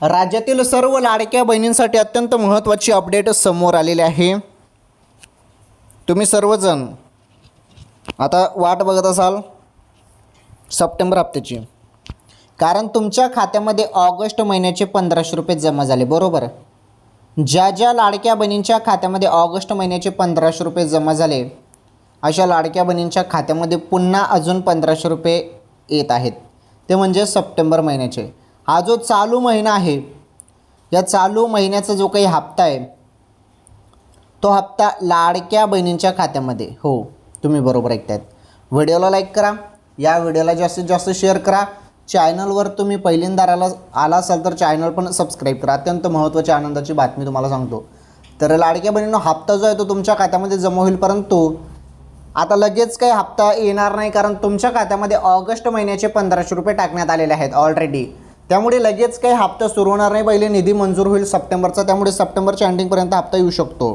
राज्यातील सर्व लाडक्या बहिणींसाठी अत्यंत महत्त्वाची अपडेट समोर आलेली आहे। तुम्ही सर्वजण आता वाट बघत असाल सप्टेंबर हप्त्याची, कारण तुमच्या खात्यामध्ये ऑगस्ट महिन्याचे 1500 रुपये जमा झाले, बरोबर। ज्या ज्या लाडक्या बहिणींच्या खात्यामध्ये ऑगस्ट महिन्याचे 1500 रुपये जमा झाले, अशा लाडक्या बहिणींच्या खात्यामध्ये पुन्हा अजून 1500 रुपये येत आहेत, ते म्हणजे सप्टेंबर महिन्याचे। हा जो चालू महिना आहे, या चालू महिन्याचा जो काही हप्ता आहे, तो हप्ता लाडक्या बहिणींच्या खात्यामध्ये, हो तुम्ही बरोबर ऐकतायत। व्हिडिओला लाईक करा, या व्हिडिओला जास्तीत जास्त शेअर करा। चॅनलवर तुम्ही पहिल्यांदा आला असाल तर चॅनल पण सबस्क्राईब करा। अत्यंत महत्त्वाची आनंदाची बातमी तुम्हाला सांगतो। तर लाडक्या बहिणींनो, हप्ता जो आहे तो तुमच्या खात्यामध्ये जमा होईल, परंतु आता लगेच काही हप्ता येणार नाही, कारण तुमच्या खात्यामध्ये ऑगस्ट महिन्याचे 1500 रुपये टाकण्यात आलेले आहेत ऑलरेडी। त्यामुळे लगेच काही हप्ता सुरू होणार नाही, पहिले निधी मंजूर होईल सप्टेंबरचा, त्यामुळे सप्टेंबरच्या एंडिंगपर्यंत हप्ता येऊ शकतो।